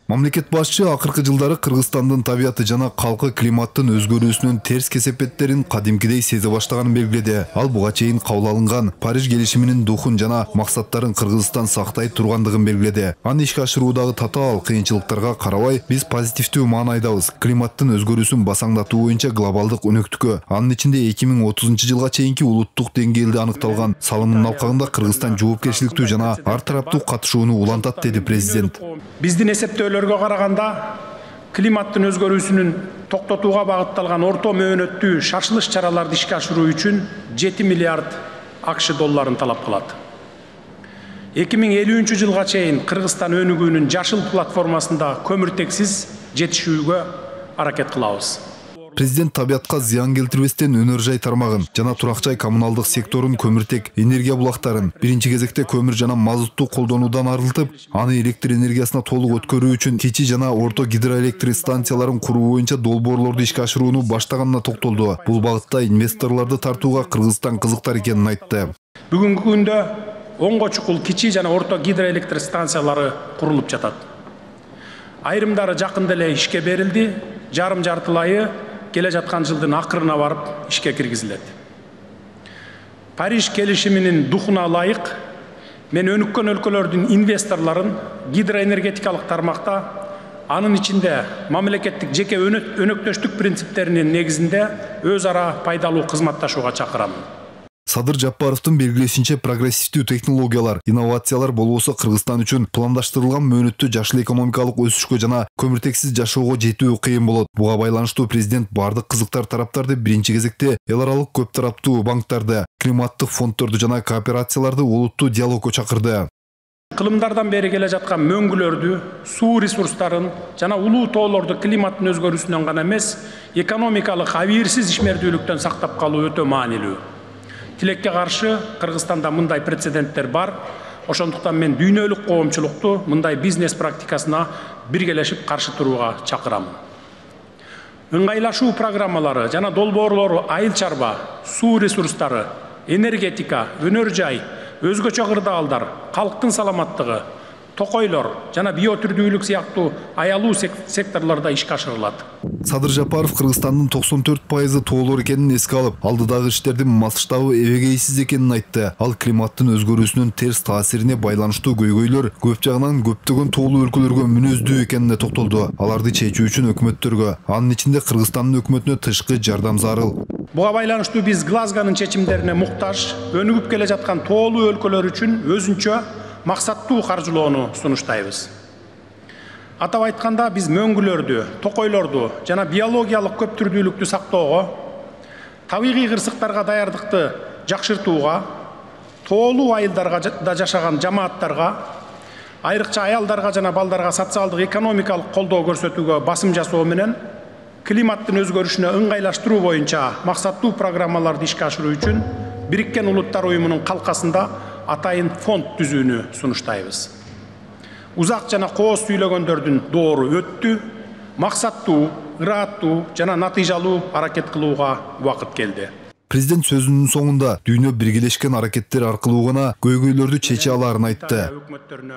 Мамлекет башчы акыркы жылдары Кыргызстандын табияты жана калкы климаттын өзгөрүүсүнүн терс кесепеттерин кадимкидей сезе баштаганын белгиледи. Ал буга чейин кабыл алынган Париж келишиминин духун жана максаттарын Кыргызстан сактай тургандыгын белгиледи. Аны ишке ашыруудагы татаал кыйынчылыктарга карабай, биз позитивдүү маанайдабыз. Климаттын өзгөрүүсүн басаңдатуу боюнча глобалдык өнөктүккө, анын ичинде 2030-жылга чейинки улуттук деңгээлде аныкталган салымдын алкагында Кыргызстан жоопкерчиликтүү жана ар тараптуу катышууну улантат, деди президент. Биздин эсептөөлөргө караганда климаттын өзгөрүүсүнүн токтотууга багытталган орто мөөнөттүү шашылыш чараларды ишке ашыруу үчүн 7 миллиард АКШ долларын талап кылат. 2050-жылга чейин Кыргызстан өнүгүүнүн жашыл платформасында көмүртексиз жетишүүгө аракет кылабыз. Президент табиатка зыян келтирбестен өнөр жай тармагын жана турак жай коммуналдык секторун көмүртек энергия булактарын биринчи кезекте көмүр жана мазутту колдонуудан арылтып, аны электр энергиясына толук өткөрүү үчүн кичи жана орто гидроэлектр станцияларын куруу боюнча долбоорлорду ишке ашырууну баштаганына токтолду. Бул багытта инвесторлорду тартууга Кыргызстан кызыктар экенин айтты. Бүгүнкү күндө онго чукул кичи жана орто гидроэлектр станциялары курулуп жатат. Айрымдары жакында эле ишке берилди, жарым-жартылайы келе жаткан жылдын акырына барып ишке киргизилет. Париж келишиминин духуна ылайык мен өнүккөн өлкөлөрдүн инвесторлорун гидроэнергетикалык тармакта, анын ичинде мамлекеттик жеке өнөктөштүк принциптеринин негизинде өз ара пайдалуу кызматташууга чакырамын. Садыр Жапаровдун белгилешинче, прогрессивдүү технологиялар, инновациялар болбосо Кыргызстан үчүн пландаштырылган мөөнөттүү жашыл экономикалык өсүшкө жана көмүртексиз жашоого жетүү кыйын болот. Буга байланыштуу президент бардык кызыктар тараптарды биринчи кезекте эл аралык көп тараптуу банктарды, климаттык фонддорду жана кооперацияларды олуттуу диалогко чакырды. Кылымдардан бери келе жаткан мөңгүлөрдү, суу ресурстарын жана улуу тоолорду климаттын өзгөрүүсүнөн гана эмес, экономикалык абийирсиз ишмердүүлүктөн сактап калуу өтө маанилүү. Тилекке каршы Кыргызстанда мындай прецеденттер бар. Ошондуктан мен дүйнөлүк коомчулукту мындай бизнес практикасына биргелешип каршы турууга чакырамын. Ыңгайлашуу программалары жана долбоорлору айыл чарба, суу ресурстары, энергетика, өнөр жай, өзгөчө кырдаалдар, калктын саламаттыгы, токойлор жана биотүрдүүлүк сыяктуу аялуу секторлордо ишке ашырылат. Садыр Жапаров Кыргызстандын 94% тоолор экенин эске алып, алдыдагы иштердин масштабы эбегейсиз экенин айтты. Ал климаттын өзгөрүүсүнүн терс таасирине байланыштуу көйгөйлөр көп жагынан көптөгөн тоолуу өлкөлөргө мүнөздүү экенине токтолду. Аларды чечүү үчүн өкмөттөргө, анын ичинде Кыргызстандын өкмөтүнө тышкы жардам зарыл. Буга байланыштуу биз Глазгонун чечимдерине муктаж, өнүгүп келе жаткан тоолуу өлкөлөр үчүн өзүнчө максаттуу каржылоону сунуштайбыз. Атап айтканда, биз мөңгүлөрдү, токойлорду жана биологиялык көптүрдүүлүктү сактоого, табигый кырсыктарга даярдыкты жакшыртууга, тоолуу айылдарга да жашаган жамааттарга, айрыкча аялдарга жана балдарга социалдык экономикалык колдоо көрсөтүүгө басым жасоо менен климаттын өзгөрүшүнө ыңгайлаштыруу боюнча максаттуу программаларды ишке ашыруу үчүн Бириккен Улуттар уюмунун калкасында атайын фонд түзүүнү сунуштайбыз. Узак жана кооз сүйлөгөндөрдүн доору өттү, максаттуу, ырааттуу жана натыйжалуу аракет кылууга убакыт келди. Президент сөзүнүн соңунда дүйнө биргелешкен аракеттер аркылуу гана көйгөйлөрдү чече аларын айтты.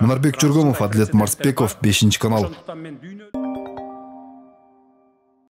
Мунарбек Жоргомов, Адилет Марсбеков, 5 канал.